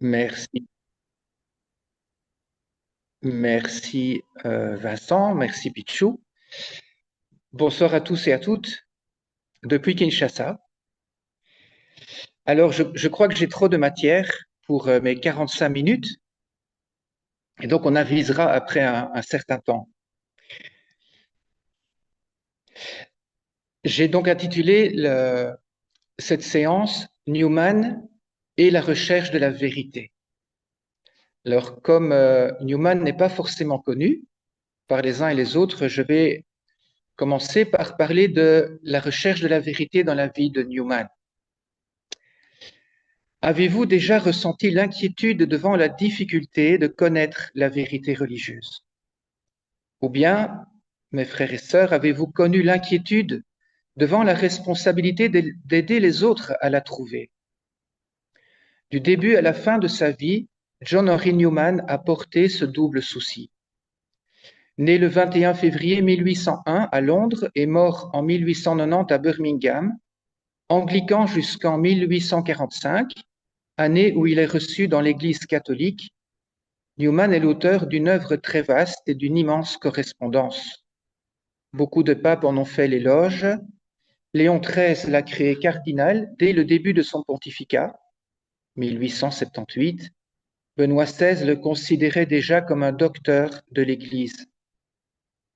Merci, merci Vincent, merci Pichou. Bonsoir à tous et à toutes depuis Kinshasa. Alors, je crois que j'ai trop de matière pour mes 45 minutes et donc on avisera après un certain temps. J'ai donc intitulé cette séance Newman et la recherche de la vérité. Alors, comme Newman n'est pas forcément connu par les uns et les autres, je vais commencer par parler de la recherche de la vérité dans la vie de Newman. Avez-vous déjà ressenti l'inquiétude devant la difficulté de connaître la vérité religieuse? Ou bien, mes frères et sœurs, avez-vous connu l'inquiétude devant la responsabilité d'aider les autres à la trouver? Du début à la fin de sa vie, John Henry Newman a porté ce double souci. Né le 21 février 1801 à Londres et mort en 1890 à Birmingham, anglican jusqu'en 1845, année où il est reçu dans l'Église catholique, Newman est l'auteur d'une œuvre très vaste et d'une immense correspondance. Beaucoup de papes en ont fait l'éloge. Léon XIII l'a créé cardinal dès le début de son pontificat, 1878. Benoît XVI le considérait déjà comme un docteur de l'Église.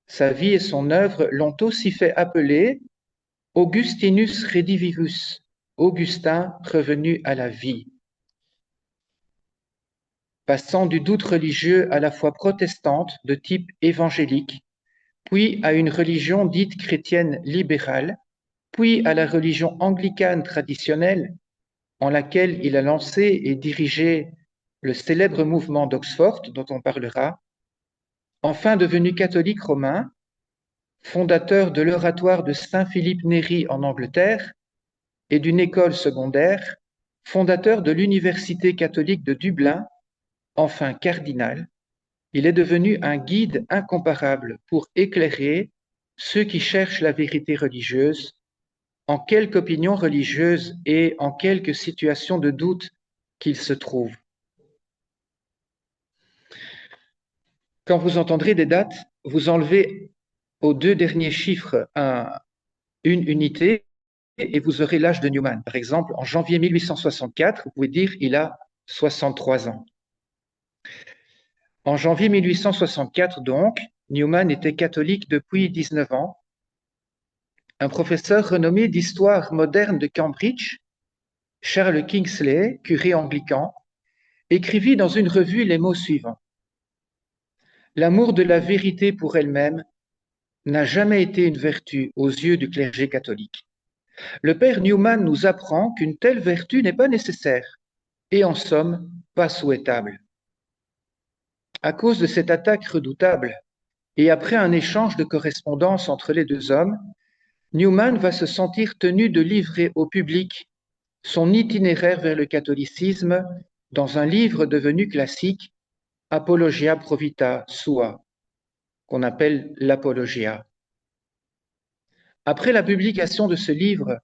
Sa vie et son œuvre l'ont aussi fait appeler Augustinus Redivivus, Augustin revenu à la vie. Passant du doute religieux à la foi protestante de type évangélique, puis à une religion dite chrétienne libérale, puis à la religion anglicane traditionnelle, en laquelle il a lancé et dirigé le célèbre mouvement d'Oxford, dont on parlera, enfin devenu catholique romain, fondateur de l'oratoire de Saint-Philippe Néri en Angleterre et d'une école secondaire, fondateur de l'Université catholique de Dublin, enfin cardinal, il est devenu un guide incomparable pour éclairer ceux qui cherchent la vérité religieuse, en quelque opinion religieuse et en quelque situation de doute qu'ils se trouvent. Quand vous entendrez des dates, vous enlevez aux deux derniers chiffres une unité et vous aurez l'âge de Newman. Par exemple, en janvier 1864, vous pouvez dire il a 63 ans. En janvier 1864, donc, Newman était catholique depuis 19 ans. Un professeur renommé d'histoire moderne de Cambridge, Charles Kingsley, curé anglican, écrivit dans une revue les mots suivants. L'amour de la vérité pour elle-même n'a jamais été une vertu aux yeux du clergé catholique. Le père Newman nous apprend qu'une telle vertu n'est pas nécessaire et en somme pas souhaitable. À cause de cette attaque redoutable et après un échange de correspondance entre les deux hommes, Newman va se sentir tenu de livrer au public son itinéraire vers le catholicisme dans un livre devenu classique, Apologia Pro Vita Sua, qu'on appelle l'Apologia. Après la publication de ce livre,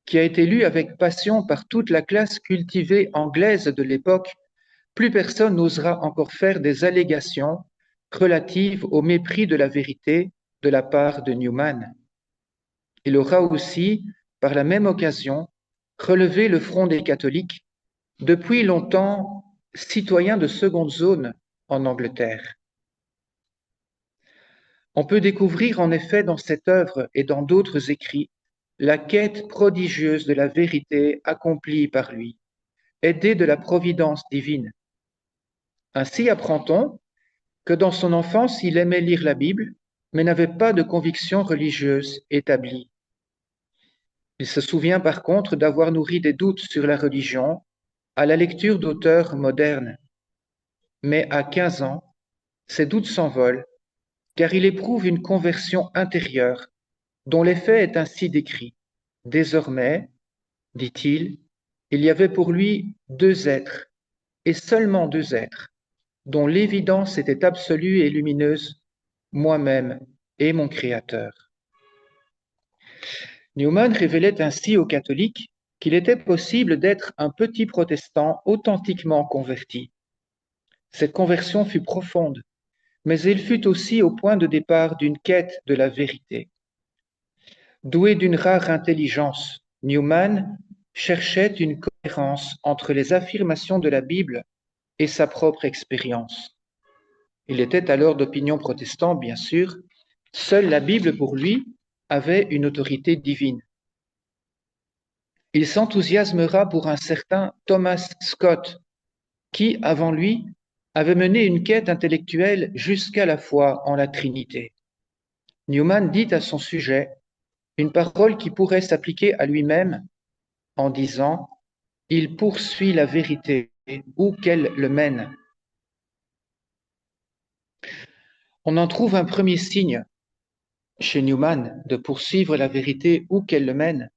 qui a été lu avec passion par toute la classe cultivée anglaise de l'époque, plus personne n'osera encore faire des allégations relatives au mépris de la vérité de la part de Newman. Il aura aussi, par la même occasion, relevé le front des catholiques, depuis longtemps citoyens de seconde zone en Angleterre. On peut découvrir en effet dans cette œuvre et dans d'autres écrits la quête prodigieuse de la vérité accomplie par lui, aidé de la providence divine. Ainsi apprend-on que dans son enfance, il aimait lire la Bible, mais n'avait pas de conviction religieuse établie. Il se souvient par contre d'avoir nourri des doutes sur la religion à la lecture d'auteurs modernes. Mais à 15 ans, ces doutes s'envolent, car il éprouve une conversion intérieure, dont l'effet est ainsi décrit. Désormais, dit-il, il y avait pour lui deux êtres, et seulement deux êtres, dont l'évidence était absolue et lumineuse, moi-même et mon Créateur. Newman révélait ainsi aux catholiques qu'il était possible d'être un petit protestant authentiquement converti. Cette conversion fut profonde, mais elle fut aussi au point de départ d'une quête de la vérité. Doué d'une rare intelligence, Newman cherchait une cohérence entre les affirmations de la Bible et sa propre expérience. Il était alors d'opinion protestante, bien sûr. Seule la Bible, pour lui, avait une autorité divine. Il s'enthousiasmera pour un certain Thomas Scott, qui, avant lui, avait mené une quête intellectuelle jusqu'à la foi en la Trinité. Newman dit à son sujet une parole qui pourrait s'appliquer à lui-même en disant « Il poursuit la vérité où qu'elle le mène ». On en trouve un premier signe chez Newman de poursuivre la vérité où qu'elle le mène,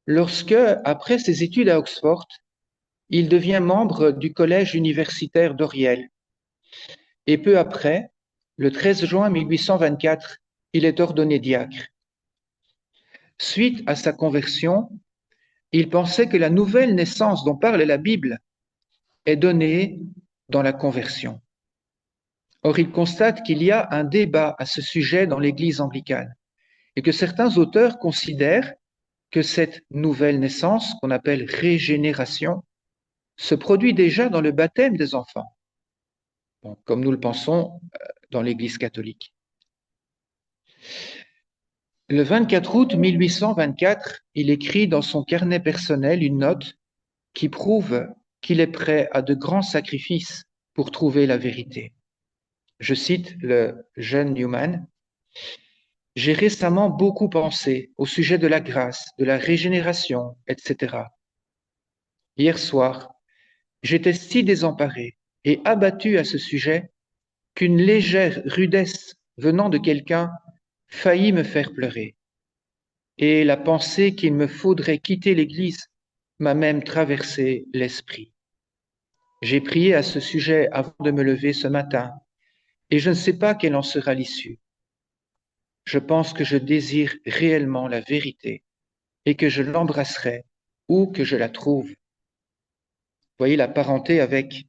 lorsque, après ses études à Oxford, il devient membre du collège universitaire d'Oriel. Et peu après, le 13 juin 1824, il est ordonné diacre. Suite à sa conversion, il pensait que la nouvelle naissance dont parle la Bible est donnée dans la conversion. Or, il constate qu'il y a un débat à ce sujet dans l'Église anglicane et que certains auteurs considèrent que cette nouvelle naissance, qu'on appelle régénération, se produit déjà dans le baptême des enfants, bon, comme nous le pensons dans l'Église catholique. Le 24 août 1824, il écrit dans son carnet personnel une note qui prouve qu'il est prêt à de grands sacrifices pour trouver la vérité. Je cite le jeune Newman. « J'ai récemment beaucoup pensé au sujet de la grâce, de la régénération, etc. Hier soir, j'étais si désemparé et abattu à ce sujet qu'une légère rudesse venant de quelqu'un faillit me faire pleurer. Et la pensée qu'il me faudrait quitter l'Église m'a même traversé l'esprit. J'ai prié à ce sujet avant de me lever ce matin et je ne sais pas quelle en sera l'issue. Je pense que je désire réellement la vérité et que je l'embrasserai où que je la trouve. » Vous voyez la parenté avec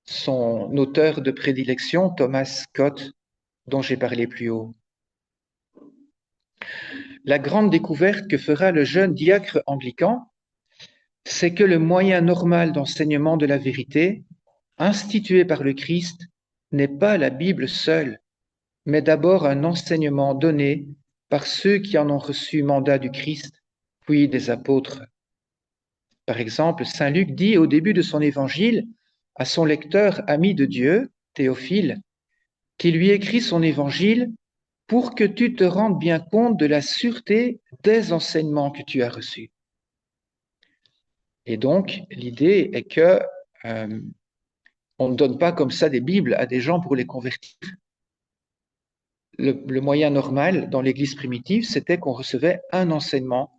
son auteur de prédilection, Thomas Scott, dont j'ai parlé plus haut. La grande découverte que fera le jeune diacre anglican, c'est que le moyen normal d'enseignement de la vérité, institué par le Christ, n'est pas la Bible seule, mais d'abord un enseignement donné par ceux qui en ont reçu mandat du Christ, puis des apôtres. Par exemple, saint Luc dit au début de son évangile à son lecteur ami de Dieu, Théophile, qui lui écrit son évangile pour que tu te rendes bien compte de la sûreté des enseignements que tu as reçus. Et donc, l'idée est que on ne donne pas comme ça des Bibles à des gens pour les convertir. Le moyen normal dans l'Église primitive, c'était qu'on recevait un enseignement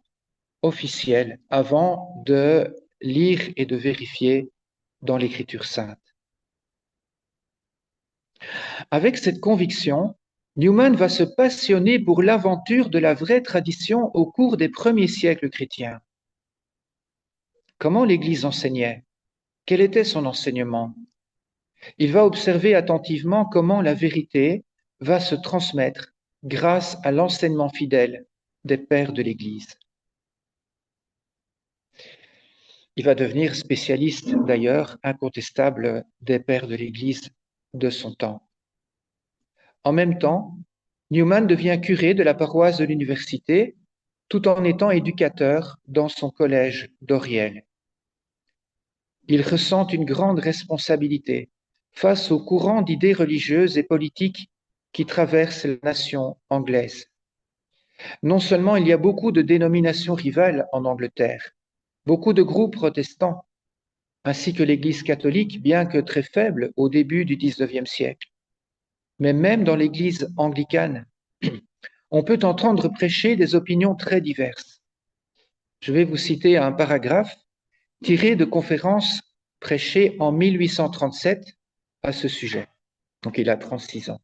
officiel avant de lire et de vérifier dans l'Écriture sainte. Avec cette conviction, Newman va se passionner pour l'aventure de la vraie tradition au cours des premiers siècles chrétiens. Comment l'Église enseignait? Quel était son enseignement? Il va observer attentivement comment la vérité va se transmettre grâce à l'enseignement fidèle des pères de l'Église. Il va devenir spécialiste, d'ailleurs, incontestable des pères de l'Église de son temps. En même temps, Newman devient curé de la paroisse de l'université, tout en étant éducateur dans son collège d'Oriel. Il ressent une grande responsabilité face au courant d'idées religieuses et politiques qui traversent la nation anglaise. Non seulement il y a beaucoup de dénominations rivales en Angleterre, beaucoup de groupes protestants, ainsi que l'Église catholique, bien que très faible au début du XIXe siècle. Mais même dans l'Église anglicane, on peut entendre prêcher des opinions très diverses. Je vais vous citer un paragraphe tiré de conférences prêchées en 1837 à ce sujet. Donc il a 36 ans.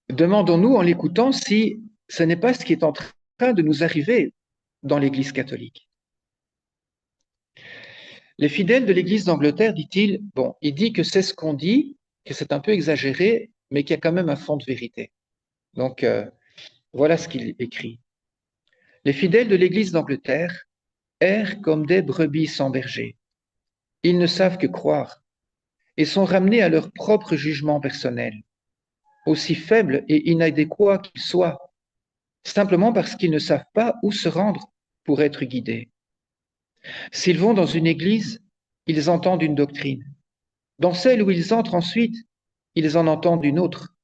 Demandons-nous en l'écoutant si ce n'est pas ce qui est en train de nous arriver dans l'Église catholique. Les fidèles de l'Église d'Angleterre, dit-il, bon, il dit que c'est ce qu'on dit, que c'est un peu exagéré, mais qu'il y a quand même un fond de vérité. Donc, voilà ce qu'il écrit. Les fidèles de l'Église d'Angleterre errent comme des brebis sans berger. Ils ne savent que croire et sont ramenés à leur propre jugement personnel, aussi faible et inadéquat qu'il soit, simplement parce qu'ils ne savent pas où se rendre pour être guidés. S'ils vont dans une église, ils entendent une doctrine. Dans celle où ils entrent ensuite, ils en entendent une autre.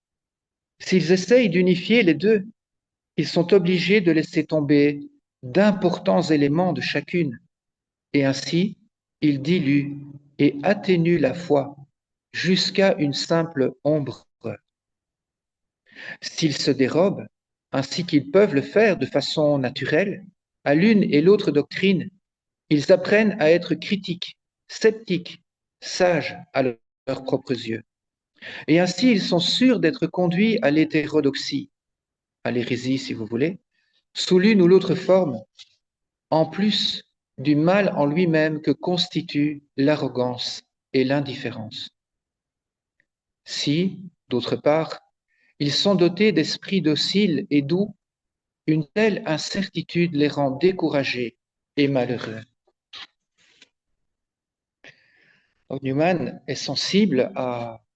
S'ils essayent d'unifier les deux, ils sont obligés de laisser tomber d'importants éléments de chacune, et ainsi, ils diluent et atténuent la foi jusqu'à une simple ombre. S'ils se dérobent, ainsi qu'ils peuvent le faire de façon naturelle, à l'une et l'autre doctrine, ils apprennent à être critiques, sceptiques, sages à leurs propres yeux. Et ainsi, ils sont sûrs d'être conduits à l'hétérodoxie, à l'hérésie si vous voulez, sous l'une ou l'autre forme, en plus du mal en lui-même que constituent l'arrogance et l'indifférence. Si, d'autre part, ils sont dotés d'esprits dociles et doux, une telle incertitude les rend découragés et malheureux. Donc, Newman est sensible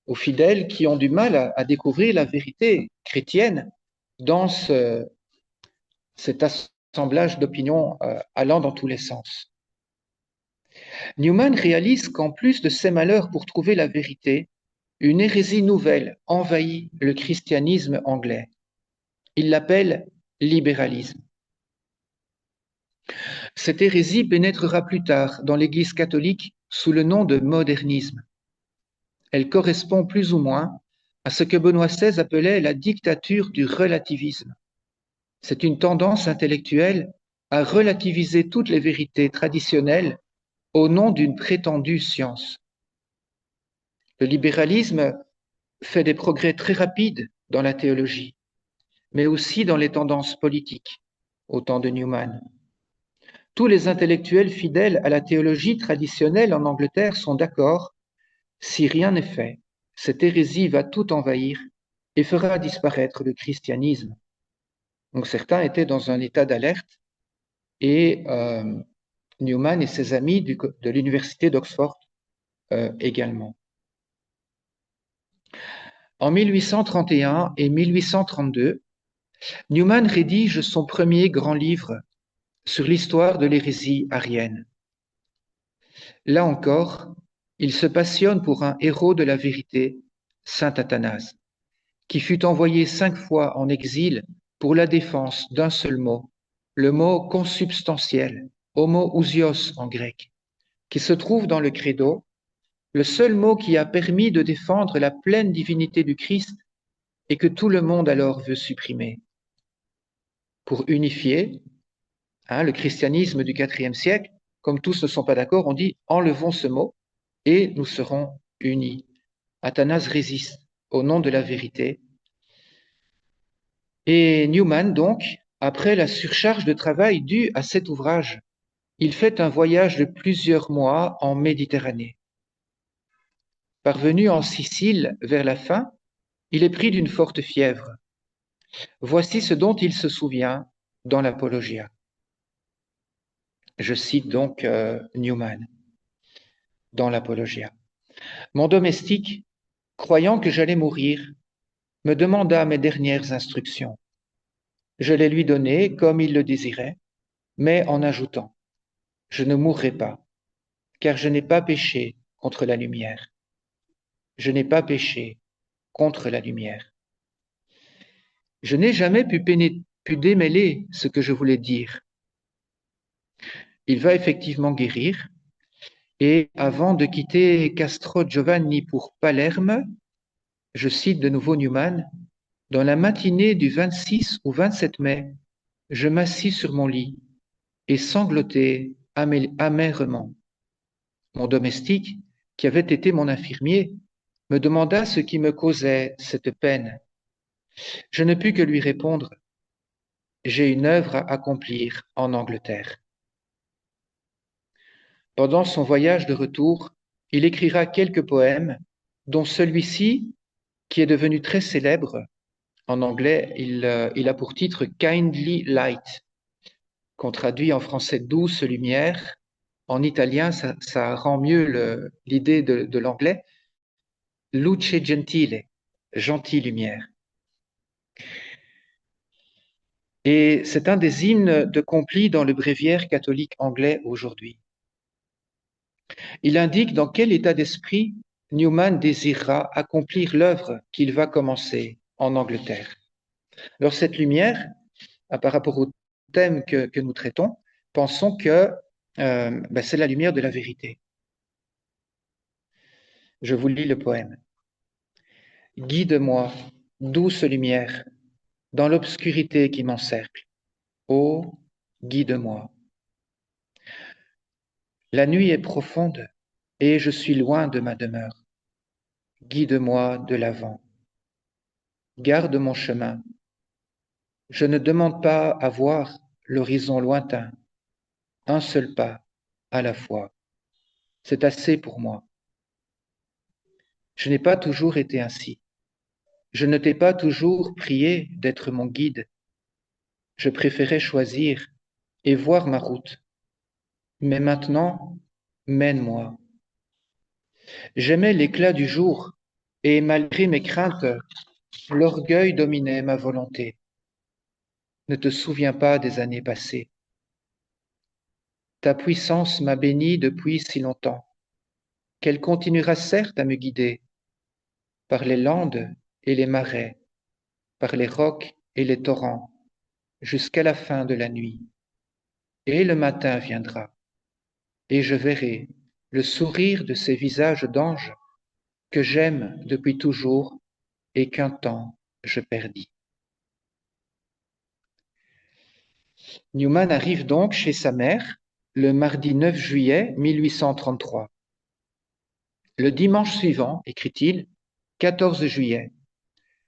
aux fidèles qui ont du mal à découvrir la vérité chrétienne dans cet assemblage d'opinions allant dans tous les sens. Newman réalise qu'en plus de ses malheurs pour trouver la vérité, une hérésie nouvelle envahit le christianisme anglais. Il l'appelle libéralisme. Cette hérésie pénétrera plus tard dans l'Église catholique sous le nom de modernisme. Elle correspond plus ou moins à ce que Benoît XVI appelait la dictature du relativisme. C'est une tendance intellectuelle à relativiser toutes les vérités traditionnelles au nom d'une prétendue science. Le libéralisme fait des progrès très rapides dans la théologie, mais aussi dans les tendances politiques, au temps de Newman. Tous les intellectuels fidèles à la théologie traditionnelle en Angleterre sont d'accord, si rien n'est fait, cette hérésie va tout envahir et fera disparaître le christianisme. Donc certains étaient dans un état d'alerte et Newman et ses amis de l'université d'Oxford également. En 1831 et 1832, Newman rédige son premier grand livre sur l'histoire de l'hérésie arienne. Là encore, il se passionne pour un héros de la vérité, saint Athanase, qui fut envoyé 5 fois en exil pour la défense d'un seul mot, le mot consubstantiel, homoousios en grec, qui se trouve dans le credo, le seul mot qui a permis de défendre la pleine divinité du Christ et que tout le monde alors veut supprimer. Pour unifier le christianisme du IVe siècle, comme tous ne sont pas d'accord, on dit enlevons ce mot et nous serons unis. Athanase résiste au nom de la vérité. Et Newman, donc, après la surcharge de travail due à cet ouvrage, il fait un voyage de plusieurs mois en Méditerranée. Parvenu en Sicile vers la fin, il est pris d'une forte fièvre. Voici ce dont il se souvient dans l'Apologia. Je cite donc Newman dans l'Apologia. Mon domestique, croyant que j'allais mourir, me demanda mes dernières instructions. Je les lui donnai comme il le désirait, mais en ajoutant, je ne mourrai pas, car je n'ai pas péché contre la lumière. Je n'ai pas péché contre la lumière. Je n'ai jamais pu démêler ce que je voulais dire. Il va effectivement guérir, et avant de quitter Castro Giovanni pour Palerme, je cite de nouveau Newman, dans la matinée du 26 ou 27 mai, je m'assis sur mon lit et sanglotai amèrement. Mon domestique, qui avait été mon infirmier, me demanda ce qui me causait cette peine. Je ne pus que lui répondre, j'ai une œuvre à accomplir en Angleterre. Pendant son voyage de retour, il écrira quelques poèmes, dont celui-ci, qui est devenu très célèbre. En anglais, il a pour titre Kindly Light, qu'on traduit en français Douce lumière. En italien, ça rend mieux l'idée de l'anglais. Luce gentile, gentille lumière. Et c'est un des hymnes de Compline dans le bréviaire catholique anglais aujourd'hui. Il indique dans quel état d'esprit Newman désirera accomplir l'œuvre qu'il va commencer en Angleterre. Alors cette lumière, par rapport au thème que nous traitons, pensons que c'est la lumière de la vérité. Je vous lis le poème. Guide-moi, douce lumière, dans l'obscurité qui m'encercle. Oh, guide-moi. La nuit est profonde et je suis loin de ma demeure. Guide-moi de l'avant. Garde mon chemin. Je ne demande pas à voir l'horizon lointain, un seul pas à la fois. C'est assez pour moi. Je n'ai pas toujours été ainsi. Je ne t'ai pas toujours prié d'être mon guide. Je préférais choisir et voir ma route. Mais maintenant, mène-moi. J'aimais l'éclat du jour et malgré mes craintes, l'orgueil dominait ma volonté. Ne te souviens pas des années passées. Ta puissance m'a béni depuis si longtemps, qu'elle continuera certes à me guider par les landes et les marais, par les rocs et les torrents, jusqu'à la fin de la nuit. Et le matin viendra, et je verrai le sourire de ces visages d'anges que j'aime depuis toujours et qu'un temps je perdis. Newman arrive donc chez sa mère le mardi 9 juillet 1833. Le dimanche suivant, écrit-il, 14 juillet,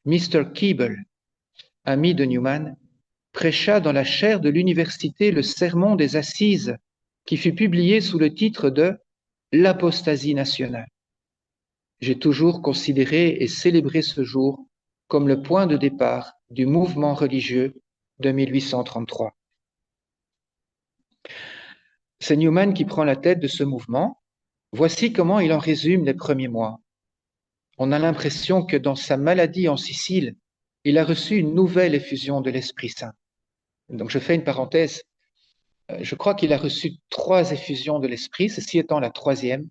Mr. Keble, ami de Newman, prêcha dans la chaire de l'université le sermon des Assises qui fut publié sous le titre de L'apostasie nationale. J'ai toujours considéré et célébré ce jour comme le point de départ du mouvement religieux de 1833. C'est Newman qui prend la tête de ce mouvement. Voici comment il en résume les premiers mois. On a l'impression que dans sa maladie en Sicile, il a reçu une nouvelle effusion de l'Esprit Saint. Donc je fais une parenthèse. Je crois qu'il a reçu 3 effusions de l'Esprit, ceci étant la 3e.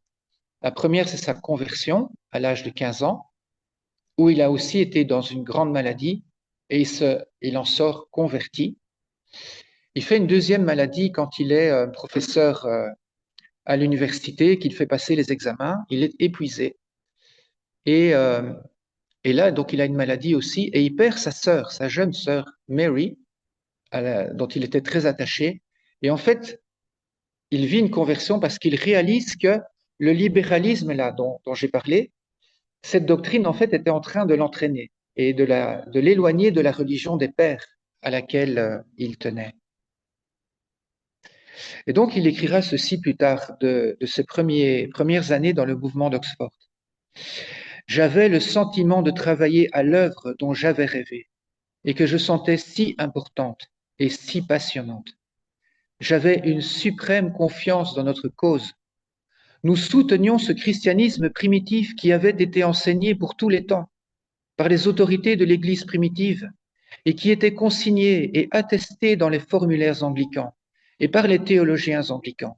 La première, c'est sa conversion à l'âge de 15 ans, où il a aussi été dans une grande maladie et il en sort converti. Il fait une 2e maladie quand il est professeur à l'université, qu'il fait passer les examens. Il est épuisé. Et là, donc, il a une maladie aussi et il perd sa sœur, sa jeune sœur Mary, dont il était très attaché. Et en fait, il vit une conversion parce qu'il réalise que le libéralisme là dont j'ai parlé, cette doctrine en fait était en train de l'entraîner et de l'éloigner de la religion des pères à laquelle il tenait. Et donc il écrira ceci plus tard de ses premières années dans le mouvement d'Oxford. J'avais le sentiment de travailler à l'œuvre dont j'avais rêvé et que je sentais si importante et si passionnante. J'avais une suprême confiance dans notre cause. Nous soutenions ce christianisme primitif qui avait été enseigné pour tous les temps par les autorités de l'Église primitive et qui était consigné et attesté dans les formulaires anglicans et par les théologiens anglicans.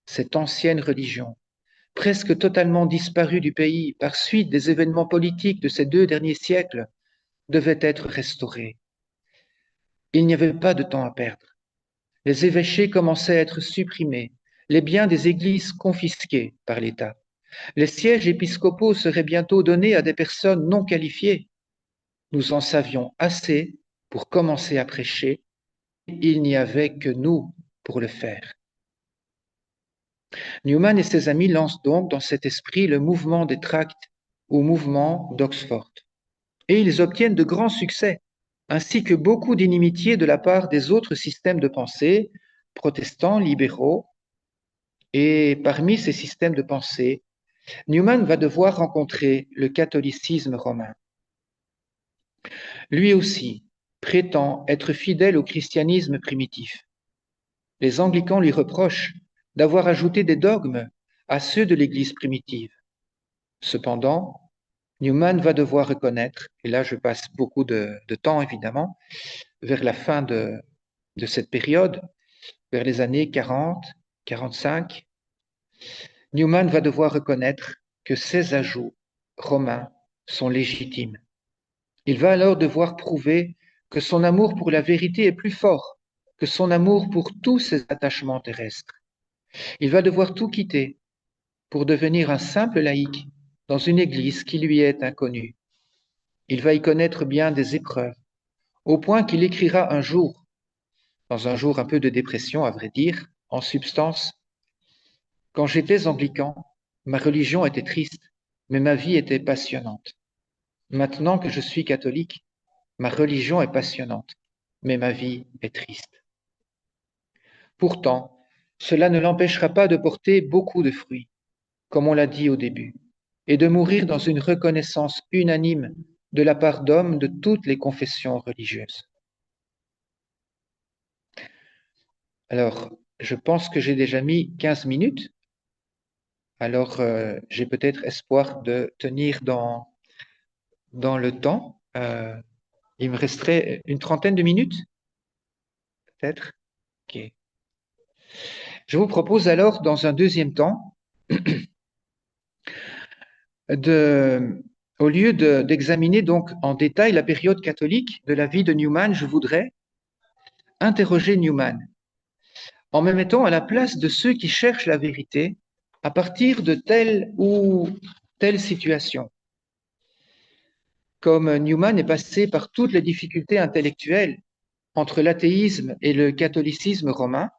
Cette ancienne religion, presque totalement disparue du pays par suite des événements politiques de ces 2 derniers siècles, devait être restaurée. Il n'y avait pas de temps à perdre. Les évêchés commençaient à être supprimés, les biens des églises confisqués par l'État. Les sièges épiscopaux seraient bientôt donnés à des personnes non qualifiées. Nous en savions assez pour commencer à prêcher. Il n'y avait que nous pour le faire. Newman et ses amis lancent donc dans cet esprit le mouvement des tracts ou mouvement d'Oxford. Et ils obtiennent de grands succès. ainsi que beaucoup d'inimitié de la part des autres systèmes de pensée, protestants, libéraux. Et parmi ces systèmes de pensée, Newman va devoir rencontrer le catholicisme romain. Lui aussi prétend être fidèle au christianisme primitif. Les anglicans lui reprochent d'avoir ajouté des dogmes à ceux de l'Église primitive. Cependant, Newman va devoir reconnaître, et là je passe beaucoup de temps évidemment, vers la fin de cette période, vers les années 40, 45, Newman va devoir reconnaître que ces ajouts romains sont légitimes. Il va alors devoir prouver que son amour pour la vérité est plus fort que son amour pour tous ses attachements terrestres. Il va devoir tout quitter pour devenir un simple laïc dans une église qui lui est inconnue. Il va y connaître bien des épreuves, au point qu'il écrira un jour, dans un jour un peu de dépression à vrai dire, en substance, « Quand j'étais anglican, ma religion était triste, mais ma vie était passionnante. Maintenant que je suis catholique, ma religion est passionnante, mais ma vie est triste. » Pourtant, cela ne l'empêchera pas de porter beaucoup de fruits, comme on l'a dit au début, et de mourir dans une reconnaissance unanime de la part d'hommes de toutes les confessions religieuses. Alors, je pense que j'ai déjà mis 15 minutes, alors j'ai peut-être espoir de tenir dans le temps. Il me resterait une trentaine de minutes, peut-être. Ok. Je vous propose alors, dans un deuxième temps, au lieu d'examiner donc en détail la période catholique de la vie de Newman, je voudrais interroger Newman en me mettant à la place de ceux qui cherchent la vérité à partir de telle ou telle situation. Comme Newman est passé par toutes les difficultés intellectuelles entre l'athéisme et le catholicisme romain,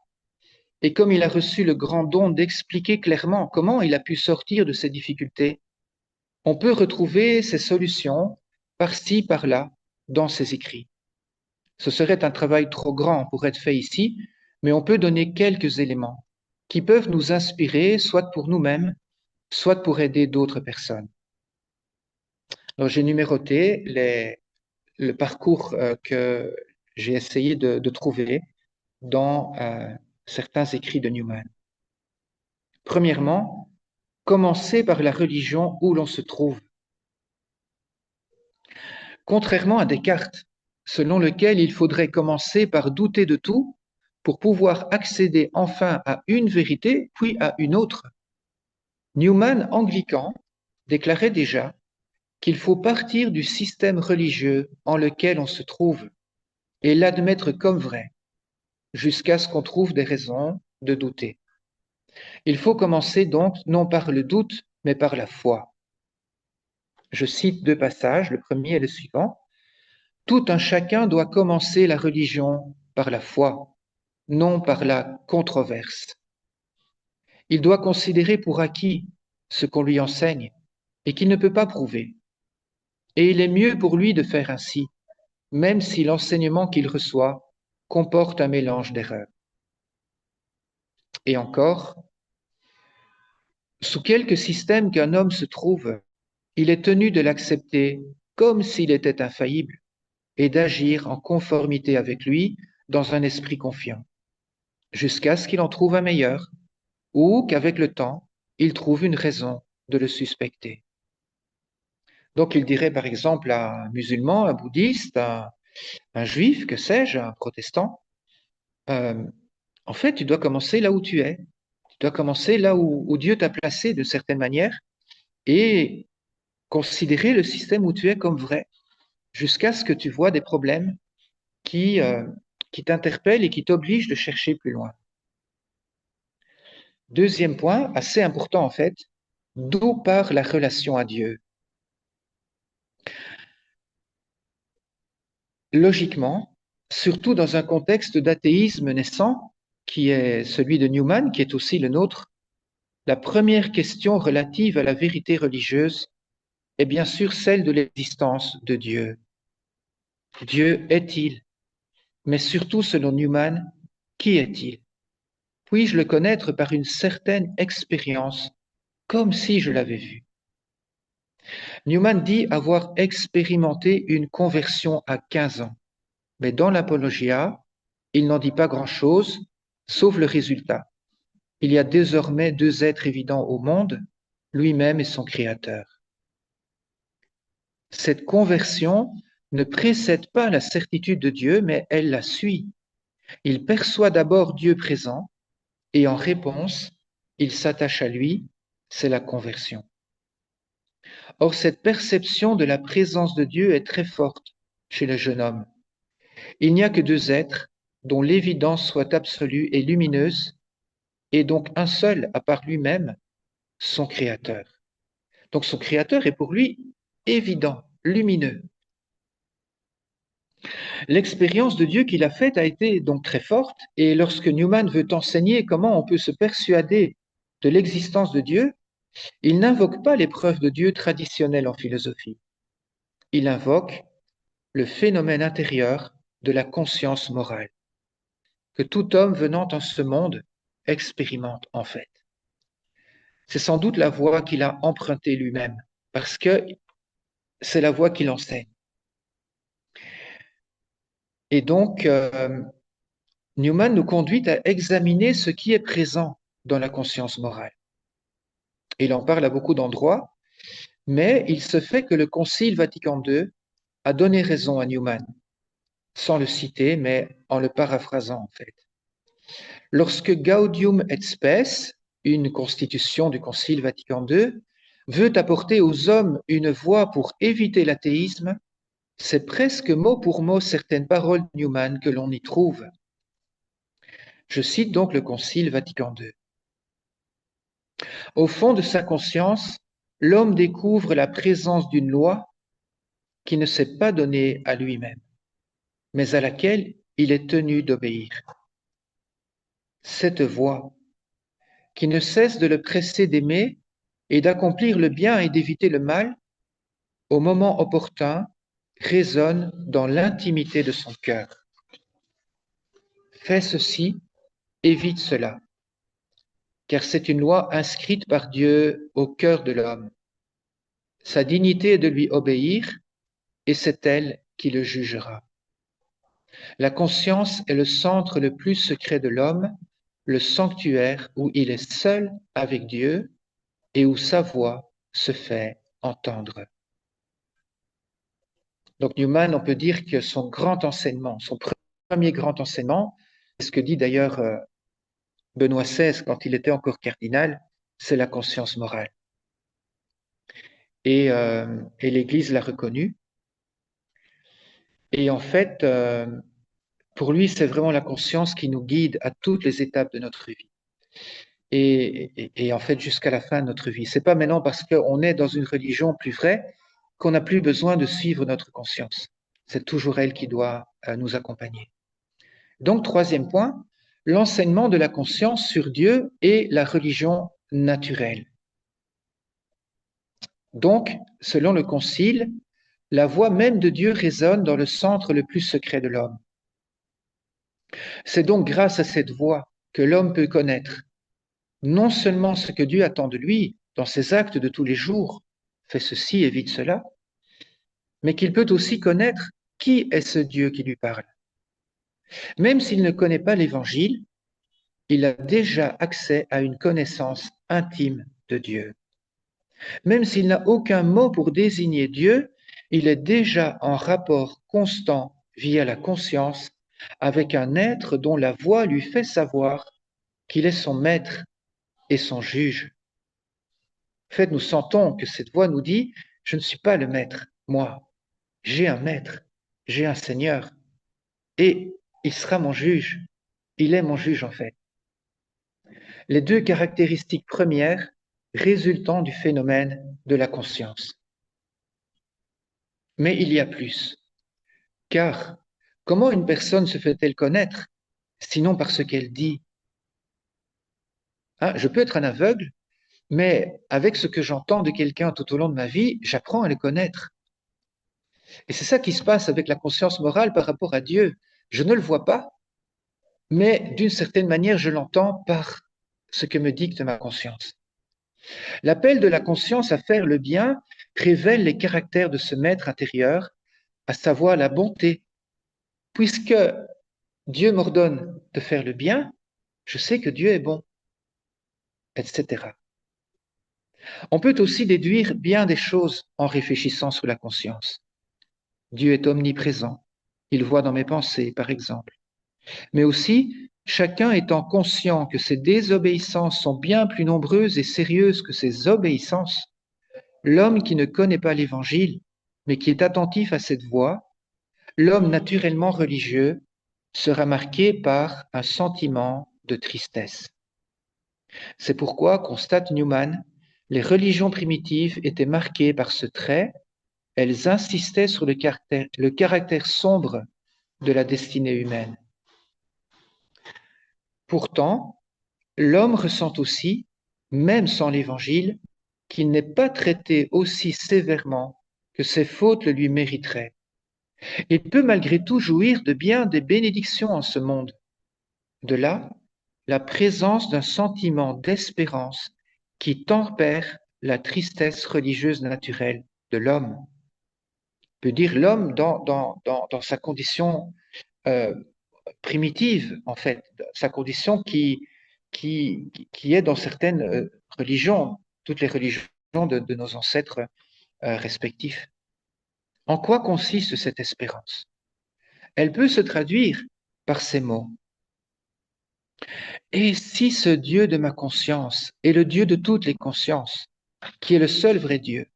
et comme il a reçu le grand don d'expliquer clairement comment il a pu sortir de ces difficultés, on peut retrouver ces solutions par-ci, par-là, dans ses écrits. Ce serait un travail trop grand pour être fait ici, mais on peut donner quelques éléments qui peuvent nous inspirer, soit pour nous-mêmes, soit pour aider d'autres personnes. Alors, j'ai numéroté le parcours que j'ai essayé de trouver dans certains écrits de Newman. Premièrement, commencer par la religion où l'on se trouve. Contrairement à Descartes, selon lequel il faudrait commencer par douter de tout pour pouvoir accéder enfin à une vérité, puis à une autre, Newman, anglican, déclarait déjà qu'il faut partir du système religieux en lequel on se trouve et l'admettre comme vrai, jusqu'à ce qu'on trouve des raisons de douter. Il faut commencer donc non par le doute, mais par la foi. Je cite deux passages, le premier est le suivant. « Tout un chacun doit commencer la religion par la foi, non par la controverse. Il doit considérer pour acquis ce qu'on lui enseigne et qu'il ne peut pas prouver. Et il est mieux pour lui de faire ainsi, même si l'enseignement qu'il reçoit comporte un mélange d'erreurs. » Et encore, sous quelque système qu'un homme se trouve, il est tenu de l'accepter comme s'il était infaillible et d'agir en conformité avec lui dans un esprit confiant, jusqu'à ce qu'il en trouve un meilleur ou qu'avec le temps, il trouve une raison de le suspecter. Donc il dirait par exemple à un musulman, un bouddhiste, un juif, que sais-je, un protestant, en fait, tu dois commencer là où tu es. Tu dois commencer là où Dieu t'a placé de certaine manière et considérer le système où tu es comme vrai, jusqu'à ce que tu vois des problèmes qui t'interpellent et qui t'obligent de chercher plus loin. Deuxième point, assez important en fait, d'où part la relation à Dieu? Logiquement, surtout dans un contexte d'athéisme naissant, qui est celui de Newman, qui est aussi le nôtre, la première question relative à la vérité religieuse est bien sûr celle de l'existence de Dieu. Dieu est-il? Mais surtout, selon Newman, qui est-il? Puis-je le connaître par une certaine expérience, comme si je l'avais vu? Newman dit avoir expérimenté une conversion à 15 ans, mais dans l'Apologia, il n'en dit pas grand-chose, sauf le résultat. Il y a désormais deux êtres évidents au monde, lui-même et son Créateur. Cette conversion ne précède pas la certitude de Dieu, mais elle la suit. Il perçoit d'abord Dieu présent, et en réponse, il s'attache à lui, c'est la conversion. Or, cette perception de la présence de Dieu est très forte chez le jeune homme. Il n'y a que deux êtres dont l'évidence soit absolue et lumineuse, et donc un seul, à part lui-même, son Créateur. Donc son Créateur est pour lui évident, lumineux. L'expérience de Dieu qu'il a faite a été donc très forte, et lorsque Newman veut enseigner comment on peut se persuader de l'existence de Dieu, il n'invoque pas les preuves de Dieu traditionnelles en philosophie. Il invoque le phénomène intérieur de la conscience morale, que tout homme venant en ce monde expérimente en fait. C'est sans doute la voie qu'il a empruntée lui-même, parce que c'est la voie qu'il enseigne. Et donc, Newman nous conduit à examiner ce qui est présent dans la conscience morale. Il en parle à beaucoup d'endroits, mais il se fait que le Concile Vatican II a donné raison à Newman, sans le citer, mais en le paraphrasant en fait. Lorsque Gaudium et Spes, une constitution du Concile Vatican II, veut apporter aux hommes une voie pour éviter l'athéisme, c'est presque mot pour mot certaines paroles de Newman que l'on y trouve. Je cite donc le Concile Vatican II. Au fond de sa conscience, l'homme découvre la présence d'une loi qui ne s'est pas donnée à lui-même, mais à laquelle il est tenu d'obéir. Cette voix, qui ne cesse de le presser d'aimer et d'accomplir le bien et d'éviter le mal, au moment opportun, résonne dans l'intimité de son cœur. Fais ceci, évite cela, car c'est une loi inscrite par Dieu au cœur de l'homme. Sa dignité est de lui obéir, et c'est elle qui le jugera. La conscience est le centre le plus secret de l'homme, le sanctuaire où il est seul avec Dieu et où sa voix se fait entendre. Donc Newman, on peut dire que son grand enseignement, son premier grand enseignement, c'est ce que dit d'ailleurs Benoît XVI quand il était encore cardinal, c'est la conscience morale. Et l'Église l'a reconnu. Et en fait, pour lui, c'est vraiment la conscience qui nous guide à toutes les étapes de notre vie. Et en fait, jusqu'à la fin de notre vie. C'est pas maintenant parce qu'on est dans une religion plus vraie qu'on n'a plus besoin de suivre notre conscience. C'est toujours elle qui doit nous accompagner. Donc, troisième point, l'enseignement de la conscience sur Dieu et la religion naturelle. Donc, selon le Concile, la voix même de Dieu résonne dans le centre le plus secret de l'homme. C'est donc grâce à cette voix que l'homme peut connaître non seulement ce que Dieu attend de lui dans ses actes de tous les jours, fais ceci, évite cela, mais qu'il peut aussi connaître qui est ce Dieu qui lui parle. Même s'il ne connaît pas l'Évangile, il a déjà accès à une connaissance intime de Dieu. Même s'il n'a aucun mot pour désigner Dieu, il est déjà en rapport constant via la conscience avec un être dont la voix lui fait savoir qu'il est son maître et son juge. En fait, nous sentons que cette voix nous dit, je ne suis pas le maître, moi, j'ai un maître, j'ai un Seigneur, et il sera mon juge, il est mon juge en fait. Les deux caractéristiques premières résultant du phénomène de la conscience. Mais il y a plus, car comment une personne se fait-elle connaître, sinon par ce qu'elle dit? Je peux être un aveugle, mais avec ce que j'entends de quelqu'un tout au long de ma vie, j'apprends à le connaître. Et c'est ça qui se passe avec la conscience morale par rapport à Dieu. Je ne le vois pas, mais d'une certaine manière, je l'entends par ce que me dicte ma conscience. L'appel de la conscience à faire le bien révèle les caractères de ce maître intérieur, à savoir la bonté. Puisque Dieu m'ordonne de faire le bien, je sais que Dieu est bon, etc. On peut aussi déduire bien des choses en réfléchissant sur la conscience. Dieu est omniprésent. Il voit dans mes pensées, par exemple. Mais aussi, chacun étant conscient que ses désobéissances sont bien plus nombreuses et sérieuses que ses obéissances, l'homme qui ne connaît pas l'Évangile, mais qui est attentif à cette voie, l'homme naturellement religieux, sera marqué par un sentiment de tristesse. C'est pourquoi, constate Newman, les religions primitives étaient marquées par ce trait, elles insistaient sur le caractère sombre de la destinée humaine. Pourtant, l'homme ressent aussi, même sans l'Évangile, qu'il n'est pas traité aussi sévèrement que ses fautes le lui mériteraient. Il peut malgré tout jouir de bien des bénédictions en ce monde. De là, la présence d'un sentiment d'espérance qui tempère la tristesse religieuse naturelle de l'homme. On peut dire l'homme dans sa condition euh, primitive, en fait, sa condition qui est dans certaines religions, toutes les religions de nos ancêtres respectifs. En quoi consiste cette espérance? Elle peut se traduire par ces mots. Et si ce Dieu de ma conscience est le Dieu de toutes les consciences, qui est le seul vrai Dieu,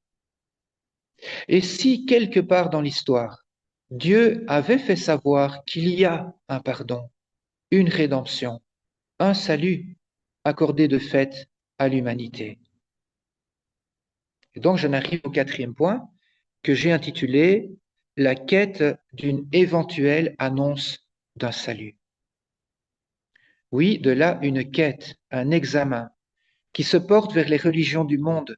et si quelque part dans l'histoire, Dieu avait fait savoir qu'il y a un pardon, une rédemption, un salut accordé de fait à l'humanité. Et donc j'en arrive au quatrième point que j'ai intitulé La quête d'une éventuelle annonce d'un salut. Oui, de là une quête, un examen, qui se porte vers les religions du monde,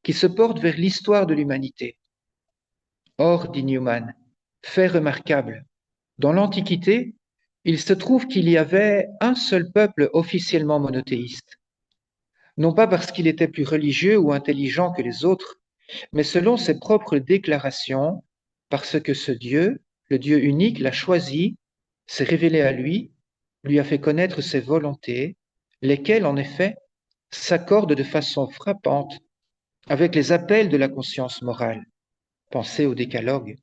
qui se porte vers l'histoire de l'humanité. Or, dit Newman, fait remarquable, dans l'Antiquité, il se trouve qu'il y avait un seul peuple officiellement monothéiste, non pas parce qu'il était plus religieux ou intelligent que les autres, mais selon ses propres déclarations, parce que ce Dieu, le Dieu unique, l'a choisi, s'est révélé à lui a fait connaître ses volontés, lesquelles, en effet, s'accordent de façon frappante avec les appels de la conscience morale. Pensez au décalogue.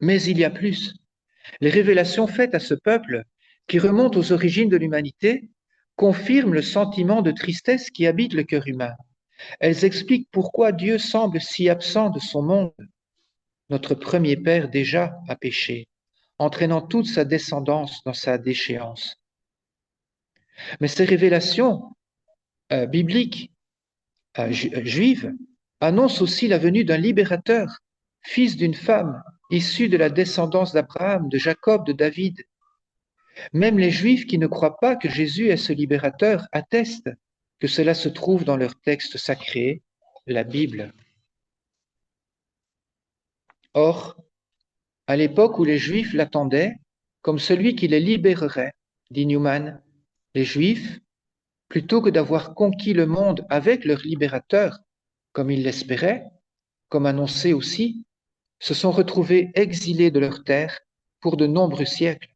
Mais il y a plus. Les révélations faites à ce peuple, qui remontent aux origines de l'humanité, confirment le sentiment de tristesse qui habite le cœur humain. Elles expliquent pourquoi Dieu semble si absent de son monde. Notre premier père déjà a péché, entraînant toute sa descendance dans sa déchéance. Mais ces révélations bibliques, juives, annoncent aussi la venue d'un libérateur, fils d'une femme, issu de la descendance d'Abraham, de Jacob, de David. Même les Juifs qui ne croient pas que Jésus est ce libérateur attestent que cela se trouve dans leur texte sacré, la Bible. Or, à l'époque où les Juifs l'attendaient comme celui qui les libérerait, dit Newman, les Juifs, plutôt que d'avoir conquis le monde avec leur libérateur, comme ils l'espéraient, comme annoncé aussi, se sont retrouvés exilés de leur terre pour de nombreux siècles,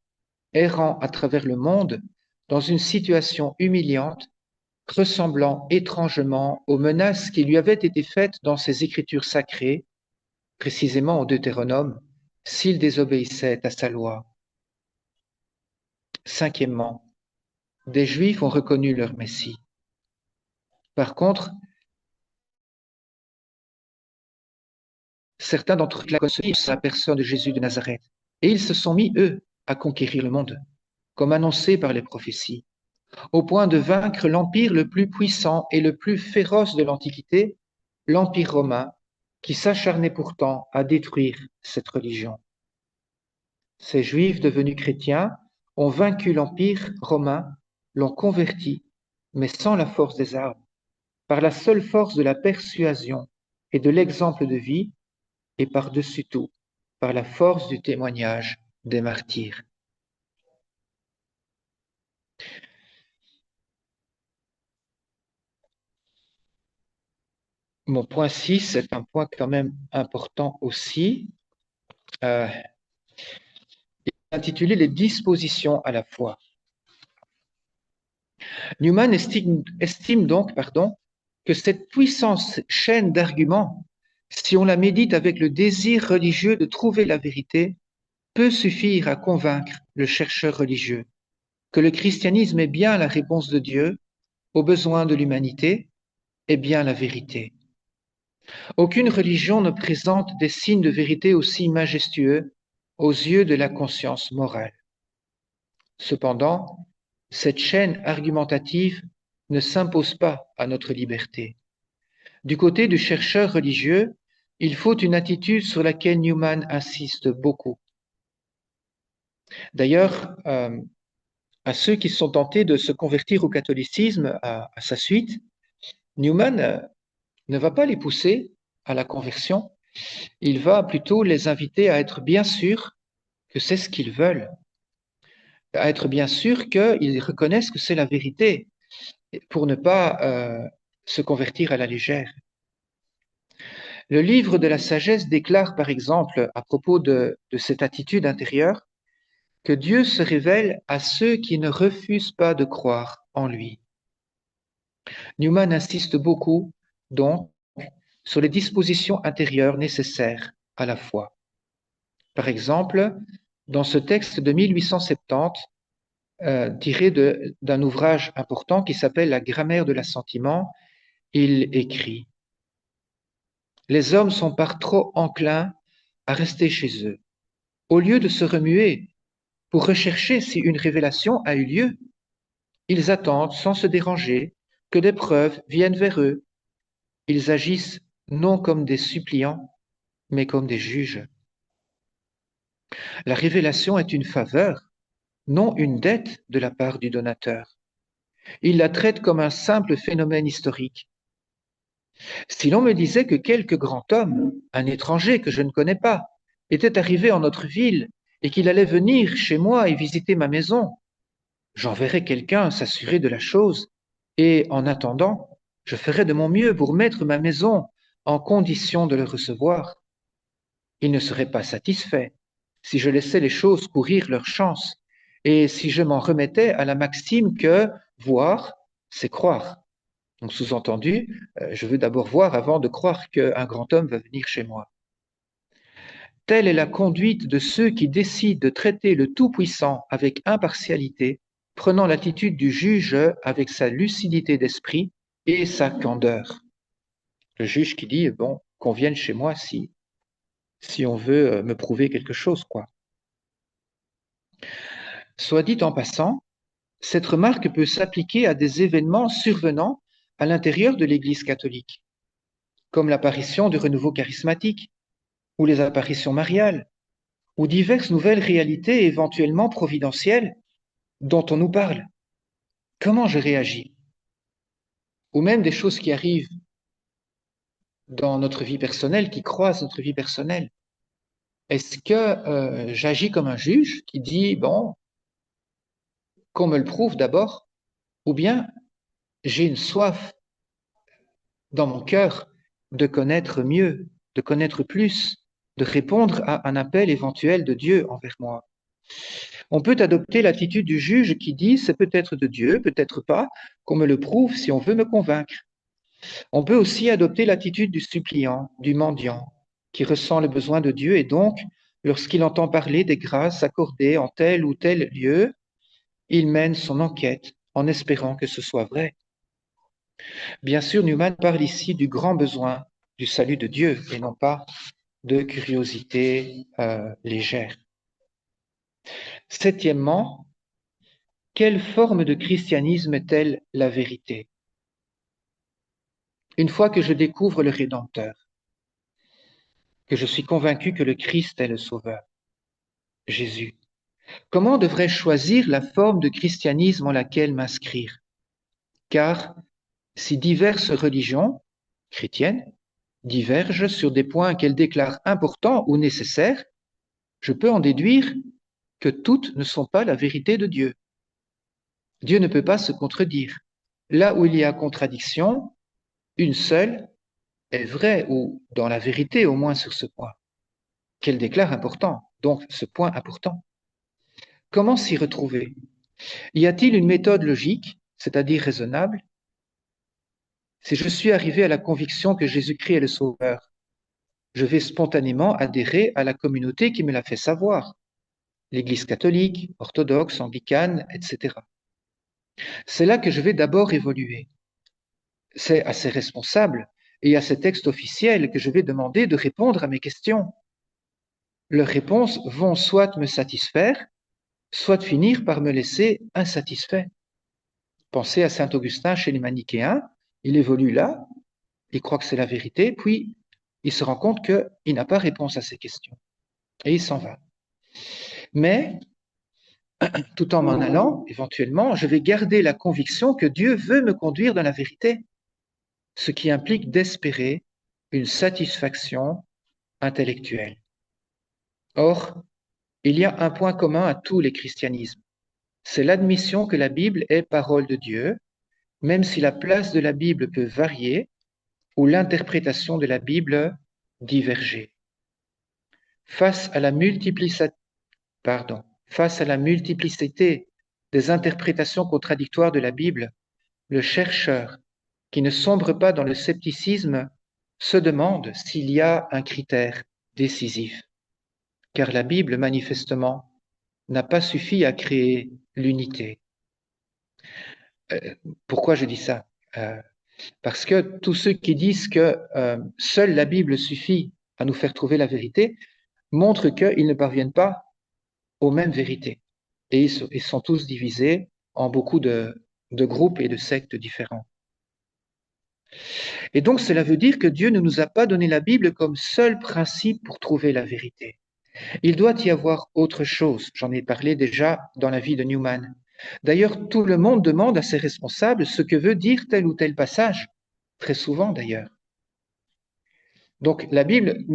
errant à travers le monde dans une situation humiliante, ressemblant étrangement aux menaces qui lui avaient été faites dans ses écritures sacrées, précisément au Deutéronome, s'il désobéissait à sa loi. Cinquièmement, des Juifs ont reconnu leur Messie. Par contre, certains d'entre eux la connaissent la personne de Jésus de Nazareth, et ils se sont mis, eux, à conquérir le monde, comme annoncé par les prophéties, au point de vaincre l'empire le plus puissant et le plus féroce de l'Antiquité, l'Empire romain, qui s'acharnait pourtant à détruire cette religion. Ces Juifs devenus chrétiens ont vaincu l'Empire romain, l'ont converti, mais sans la force des armes, par la seule force de la persuasion et de l'exemple de vie, et par-dessus tout, par la force du témoignage des martyrs. Mon point 6 est un point quand même important aussi, intitulé Les dispositions à la foi. Newman estime donc que cette puissante chaîne d'arguments, si on la médite avec le désir religieux de trouver la vérité, peut suffire à convaincre le chercheur religieux que le christianisme est bien la réponse de Dieu aux besoins de l'humanité et bien la vérité. Aucune religion ne présente des signes de vérité aussi majestueux aux yeux de la conscience morale. Cependant, cette chaîne argumentative ne s'impose pas à notre liberté. Du côté du chercheur religieux, il faut une attitude sur laquelle Newman insiste beaucoup. D'ailleurs, à ceux qui sont tentés de se convertir au catholicisme à sa suite, Newman ne va pas les pousser à la conversion, il va plutôt les inviter à être bien sûrs que c'est ce qu'ils veulent, à être bien sûrs qu'ils reconnaissent que c'est la vérité, pour ne pas se convertir à la légère. Le livre de la sagesse déclare par exemple à propos de cette attitude intérieure que Dieu se révèle à ceux qui ne refusent pas de croire en lui. Newman insiste beaucoup donc sur les dispositions intérieures nécessaires à la foi. Par exemple, dans ce texte de 1870, tiré d'un ouvrage important qui s'appelle La grammaire de l'assentiment, il écrit « Les hommes sont par trop enclins à rester chez eux. Au lieu de se remuer pour rechercher si une révélation a eu lieu, ils attendent sans se déranger que des preuves viennent vers eux. Ils agissent non comme des suppliants, mais comme des juges. La révélation est une faveur, non une dette de la part du donateur. Il la traite comme un simple phénomène historique. Si l'on me disait que quelque grand homme, un étranger que je ne connais pas, était arrivé en notre ville et qu'il allait venir chez moi et visiter ma maison, j'enverrais quelqu'un s'assurer de la chose et, en attendant, je ferais de mon mieux pour mettre ma maison en condition de le recevoir. Il ne serait pas satisfait si je laissais les choses courir leur chance et si je m'en remettais à la maxime que voir, c'est croire. Donc, sous-entendu, je veux d'abord voir avant de croire qu'un grand homme va venir chez moi. Telle est la conduite de ceux qui décident de traiter le Tout-Puissant avec impartialité, prenant l'attitude du juge avec sa lucidité d'esprit et sa candeur. Le juge qui dit, bon, qu'on vienne chez moi si on veut me prouver quelque chose, quoi. Soit dit en passant, cette remarque peut s'appliquer à des événements survenant à l'intérieur de l'Église catholique, comme l'apparition du renouveau charismatique, ou les apparitions mariales, ou diverses nouvelles réalités éventuellement providentielles dont on nous parle. Comment je réagis? Ou même des choses qui arrivent dans notre vie personnelle, qui croisent notre vie personnelle. Est-ce que j'agis comme un juge qui dit, bon, qu'on me le prouve d'abord, ou bien j'ai une soif dans mon cœur de connaître mieux, de connaître plus, de répondre à un appel éventuel de Dieu envers moi. On peut adopter l'attitude du juge qui dit c'est peut-être de Dieu, peut-être pas, qu'on me le prouve si on veut me convaincre. On peut aussi adopter l'attitude du suppliant, du mendiant, qui ressent le besoin de Dieu et donc, lorsqu'il entend parler des grâces accordées en tel ou tel lieu, il mène son enquête en espérant que ce soit vrai. Bien sûr, Newman parle ici du grand besoin du salut de Dieu et non pas de curiosité légère. Septièmement, quelle forme de christianisme est-elle la vérité? Une fois que je découvre le Rédempteur, que je suis convaincu que le Christ est le Sauveur, Jésus, comment devrais-je choisir la forme de christianisme en laquelle m'inscrire? Car si diverses religions chrétiennes divergent sur des points qu'elle déclare importants ou nécessaires, je peux en déduire que toutes ne sont pas la vérité de Dieu. Dieu ne peut pas se contredire. Là où il y a contradiction, une seule est vraie, ou dans la vérité au moins sur ce point, qu'elle déclare important, donc ce point important. Comment s'y retrouver? Y a-t-il une méthode logique, c'est-à-dire raisonnable? Si je suis arrivé à la conviction que Jésus-Christ est le Sauveur, je vais spontanément adhérer à la communauté qui me l'a fait savoir, l'Église catholique, orthodoxe, anglicane, etc. C'est là que je vais d'abord évoluer. C'est à ces responsables et à ces textes officiels que je vais demander de répondre à mes questions. Leurs réponses vont soit me satisfaire, soit finir par me laisser insatisfait. Pensez à saint Augustin chez les manichéens, il évolue là, il croit que c'est la vérité, puis il se rend compte qu'il n'a pas réponse à ces questions et il s'en va. Mais tout en m'en allant, éventuellement, je vais garder la conviction que Dieu veut me conduire dans la vérité, ce qui implique d'espérer une satisfaction intellectuelle. Or, il y a un point commun à tous les christianismes, c'est l'admission que la Bible est parole de Dieu, même si la place de la Bible peut varier ou l'interprétation de la Bible diverger. Face à la multiplicité des interprétations contradictoires de la Bible, le chercheur, qui ne sombre pas dans le scepticisme, se demande s'il y a un critère décisif. Car la Bible, manifestement, n'a pas suffi à créer l'unité. Pourquoi je dis ça? Parce que tous ceux qui disent que seule la Bible suffit à nous faire trouver la vérité montrent qu'ils ne parviennent pas aux mêmes vérités. Et ils sont tous divisés en beaucoup de groupes et de sectes différents. Et donc cela veut dire que Dieu ne nous a pas donné la Bible comme seul principe pour trouver la vérité. Il doit y avoir autre chose. J'en ai parlé déjà dans la vie de Newman. D'ailleurs, tout le monde demande à ses responsables ce que veut dire tel ou tel passage, très souvent d'ailleurs. Donc la Bible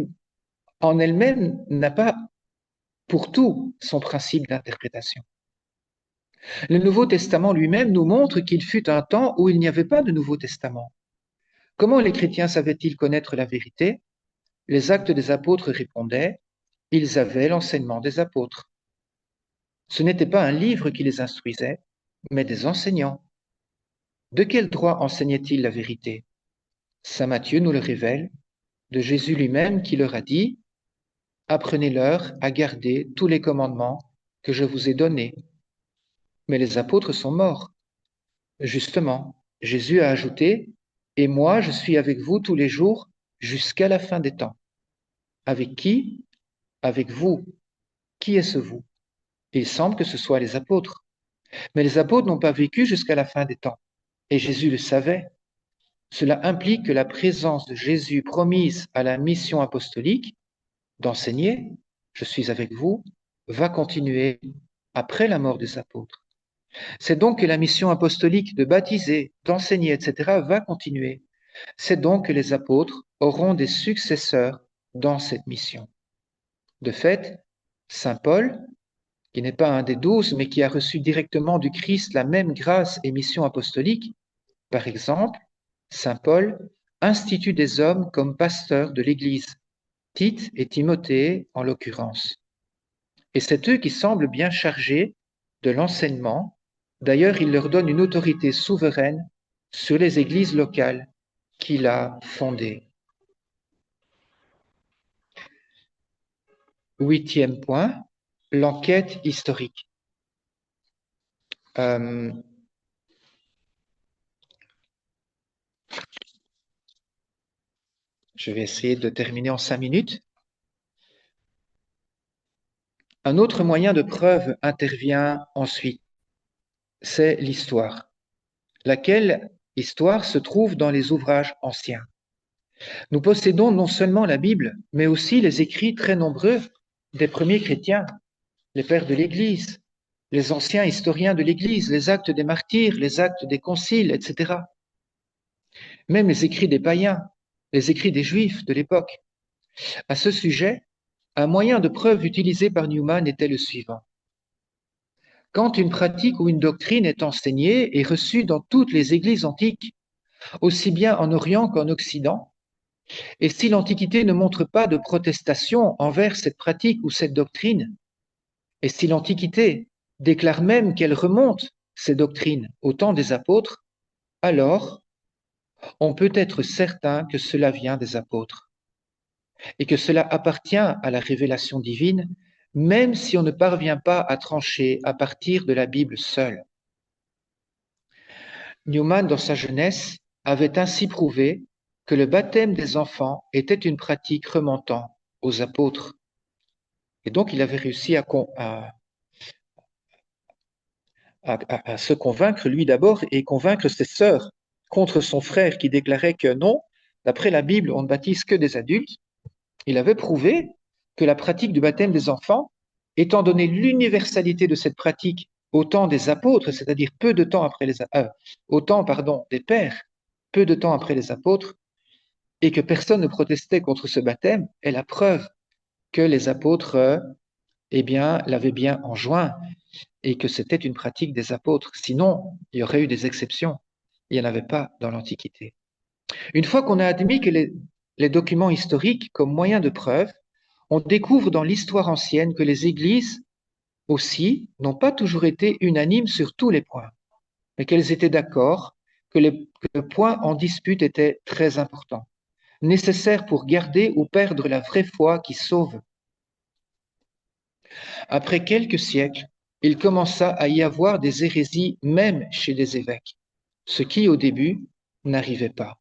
en elle-même n'a pas pour tout son principe d'interprétation. Le Nouveau Testament lui-même nous montre qu'il fut un temps où il n'y avait pas de Nouveau Testament. Comment les chrétiens savaient-ils connaître la vérité? Les actes des apôtres répondaient, ils avaient l'enseignement des apôtres. Ce n'était pas un livre qui les instruisait, mais des enseignants. De quel droit enseignaient-ils la vérité? Saint Matthieu nous le révèle, de Jésus lui-même qui leur a dit, apprenez-leur à garder tous les commandements que je vous ai donnés. Mais les apôtres sont morts. Justement, Jésus a ajouté, et moi je suis avec vous tous les jours jusqu'à la fin des temps. Avec qui? Avec vous. Qui est ce vous? Il semble que ce soit les apôtres. Mais les apôtres n'ont pas vécu jusqu'à la fin des temps. Et Jésus le savait. Cela implique que la présence de Jésus promise à la mission apostolique d'enseigner, je suis avec vous, va continuer après la mort des apôtres. C'est donc que la mission apostolique de baptiser, d'enseigner, etc. va continuer. C'est donc que les apôtres auront des successeurs dans cette mission. De fait, Saint Paul, qui n'est pas un des 12, mais qui a reçu directement du Christ la même grâce et mission apostolique, par exemple, Saint Paul institue des hommes comme pasteurs de l'Église, Tite et Timothée en l'occurrence. Et c'est eux qui semblent bien chargés de l'enseignement. D'ailleurs, il leur donne une autorité souveraine sur les églises locales qu'il a fondées. 8e point, l'enquête historique. Je vais essayer de terminer en 5 minutes. Un autre moyen de preuve intervient ensuite, c'est l'histoire, laquelle histoire se trouve dans les ouvrages anciens. Nous possédons non seulement la Bible, mais aussi les écrits très nombreux des premiers chrétiens, les pères de l'Église, les anciens historiens de l'Église, les actes des martyrs, les actes des conciles, etc. Même les écrits des païens. les écrits des Juifs de l'époque. À ce sujet, un moyen de preuve utilisé par Newman était le suivant. Quand une pratique ou une doctrine est enseignée et reçue dans toutes les églises antiques, aussi bien en Orient qu'en Occident, et si l'Antiquité ne montre pas de protestation envers cette pratique ou cette doctrine, et si l'Antiquité déclare même qu'elle remonte ces doctrines au temps des apôtres, alors on peut être certain que cela vient des apôtres et que cela appartient à la révélation divine, même si on ne parvient pas à trancher à partir de la Bible seule. Newman, dans sa jeunesse, avait ainsi prouvé que le baptême des enfants était une pratique remontant aux apôtres. Et donc, il avait réussi à se convaincre, lui d'abord, et convaincre ses sœurs contre son frère qui déclarait que non, d'après la Bible, on ne baptise que des adultes. Il avait prouvé que la pratique du baptême des enfants, étant donné l'universalité de cette pratique au temps des apôtres, c'est-à-dire peu de temps après au temps, des pères, peu de temps après les apôtres, et que personne ne protestait contre ce baptême, est la preuve que les apôtres, l'avaient bien enjoint et que c'était une pratique des apôtres. Sinon, il y aurait eu des exceptions. Il n'y en avait pas dans l'Antiquité. Une fois qu'on a admis que les documents historiques comme moyen de preuve, on découvre dans l'histoire ancienne que les églises aussi n'ont pas toujours été unanimes sur tous les points, mais qu'elles étaient d'accord que le point en dispute était très important, nécessaire pour garder ou perdre la vraie foi qui sauve. Après quelques siècles, il commença à y avoir des hérésies même chez les évêques, ce qui au début n'arrivait pas.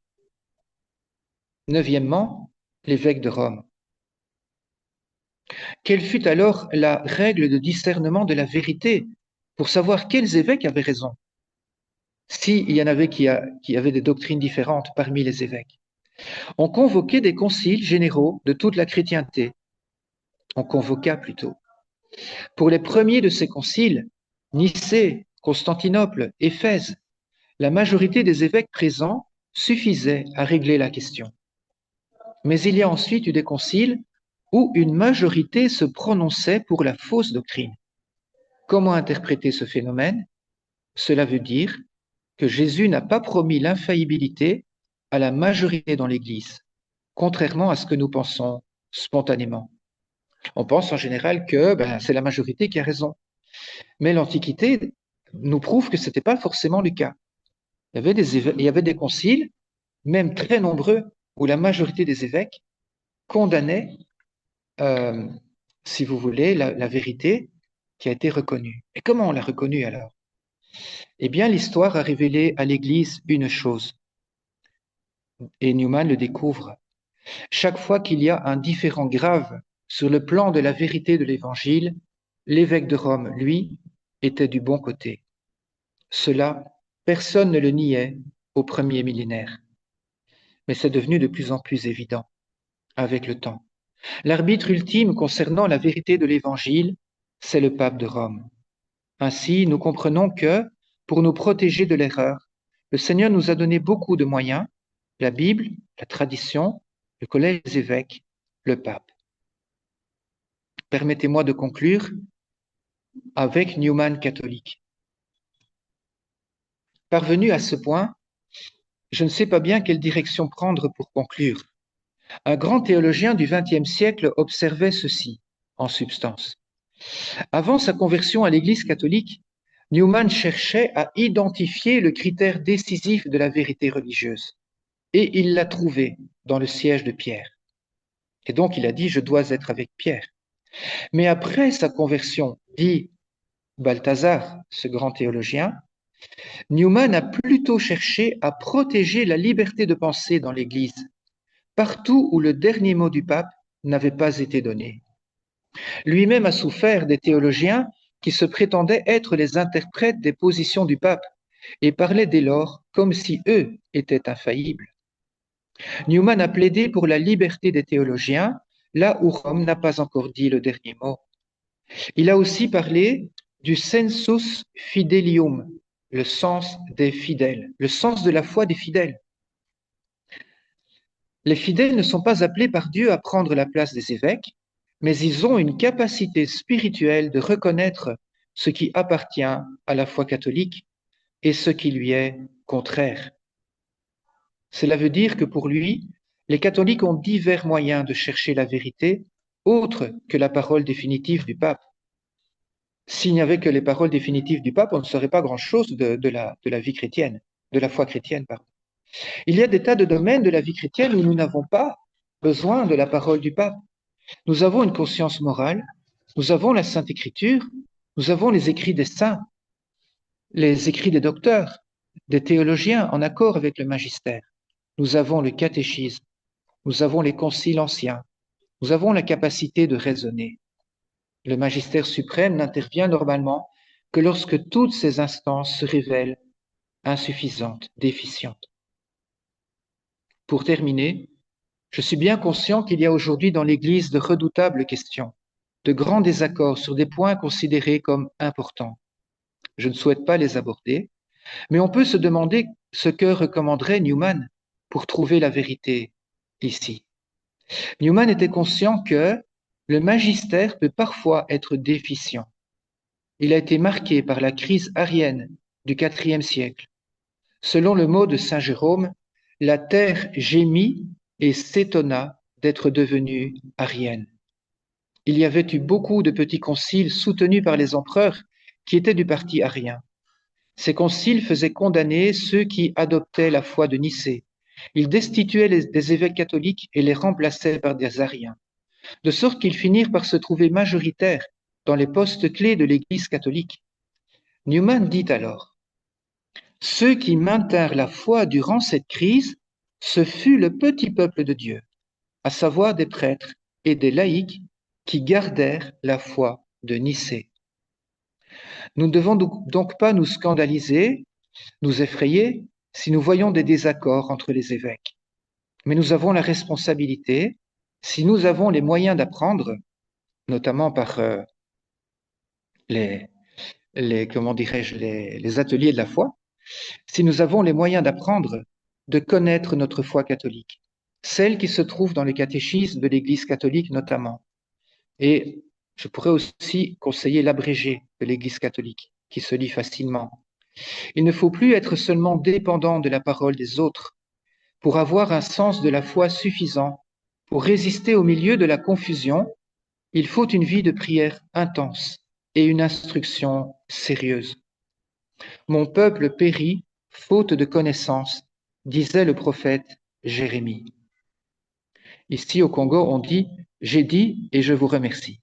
Neuvièmement, l'évêque de Rome. Quelle fut alors la règle de discernement de la vérité pour savoir quels évêques avaient raison, s'il y en avait qui avaient des doctrines différentes parmi les évêques? On convoquait des conciles généraux de toute la chrétienté. On convoqua plutôt. Pour les premiers de ces conciles, Nicée, Constantinople, Éphèse, la majorité des évêques présents suffisait à régler la question. Mais il y a ensuite eu des conciles où une majorité se prononçait pour la fausse doctrine. Comment interpréter ce phénomène? Cela veut dire que Jésus n'a pas promis l'infaillibilité à la majorité dans l'Église, contrairement à ce que nous pensons spontanément. On pense en général que c'est la majorité qui a raison. Mais l'Antiquité nous prouve que ce n'était pas forcément le cas. Il y avait des conciles, même très nombreux, où la majorité des évêques condamnaient, si vous voulez, la vérité qui a été reconnue. Et comment on l'a reconnue alors? Eh bien, l'histoire a révélé à l'Église une chose, et Newman le découvre. Chaque fois qu'il y a un différend grave sur le plan de la vérité de l'Évangile, l'évêque de Rome, lui, était du bon côté. Cela, personne ne le niait au premier millénaire. Mais c'est devenu de plus en plus évident avec le temps. L'arbitre ultime concernant la vérité de l'Évangile, c'est le pape de Rome. Ainsi, nous comprenons que, pour nous protéger de l'erreur, le Seigneur nous a donné beaucoup de moyens, la Bible, la tradition, le collège des évêques, le pape. Permettez-moi de conclure avec Newman catholique. Parvenu à ce point, je ne sais pas bien quelle direction prendre pour conclure. Un grand théologien du XXe siècle observait ceci, en substance. Avant sa conversion à l'Église catholique, Newman cherchait à identifier le critère décisif de la vérité religieuse. Et il l'a trouvé dans le siège de Pierre. Et donc il a dit, je dois être avec Pierre. Mais après sa conversion, dit Balthazar, ce grand théologien, Newman a plutôt cherché à protéger la liberté de pensée dans l'Église, partout où le dernier mot du pape n'avait pas été donné. Lui-même a souffert des théologiens qui se prétendaient être les interprètes des positions du pape et parlaient dès lors comme si eux étaient infaillibles. Newman a plaidé pour la liberté des théologiens, là où Rome n'a pas encore dit le dernier mot. Il a aussi parlé du sensus fidelium, le sens des fidèles, le sens de la foi des fidèles. Les fidèles ne sont pas appelés par Dieu à prendre la place des évêques, mais ils ont une capacité spirituelle de reconnaître ce qui appartient à la foi catholique et ce qui lui est contraire. Cela veut dire que pour lui, les catholiques ont divers moyens de chercher la vérité autre que la parole définitive du pape. S'il n'y avait que les paroles définitives du pape, on ne saurait pas grand-chose de la vie chrétienne, de la foi chrétienne, pardon. Il y a des tas de domaines de la vie chrétienne où nous n'avons pas besoin de la parole du pape. Nous avons une conscience morale, nous avons la Sainte Écriture, nous avons les écrits des saints, les écrits des docteurs, des théologiens en accord avec le magistère. Nous avons le catéchisme, nous avons les conciles anciens, nous avons la capacité de raisonner. Le magistère suprême n'intervient normalement que lorsque toutes ces instances se révèlent insuffisantes, déficientes. Pour terminer, je suis bien conscient qu'il y a aujourd'hui dans l'Église de redoutables questions, de grands désaccords sur des points considérés comme importants. Je ne souhaite pas les aborder, mais on peut se demander ce que recommanderait Newman pour trouver la vérité ici. Newman était conscient que le magistère peut parfois être déficient. Il a été marqué par la crise arienne du IVe siècle. Selon le mot de saint Jérôme, la terre gémit et s'étonna d'être devenue arienne. Il y avait eu beaucoup de petits conciles soutenus par les empereurs qui étaient du parti arien. Ces conciles faisaient condamner ceux qui adoptaient la foi de Nicée. Ils destituaient des évêques catholiques et les remplaçaient par des ariens, de sorte qu'ils finirent par se trouver majoritaires dans les postes clés de l'Église catholique. Newman dit alors: ceux qui maintinrent la foi durant cette crise, ce fut le petit peuple de Dieu, à savoir des prêtres et des laïcs qui gardèrent la foi de Nicée. Nous ne devons donc pas nous scandaliser, nous effrayer, si nous voyons des désaccords entre les évêques. Mais nous avons la responsabilité, si nous avons les moyens d'apprendre, notamment par comment dirais-je, les ateliers de la foi, si nous avons les moyens d'apprendre, de connaître notre foi catholique, celle qui se trouve dans le catéchisme de l'Église catholique notamment. Et je pourrais aussi conseiller l'abrégé de l'Église catholique, qui se lit facilement. Il ne faut plus être seulement dépendant de la parole des autres pour avoir un sens de la foi suffisant. Pour résister au milieu de la confusion, il faut une vie de prière intense et une instruction sérieuse. Mon peuple périt faute de connaissance, disait le prophète Jérémie. Ici au Congo, on dit « j'ai dit et je vous remercie ».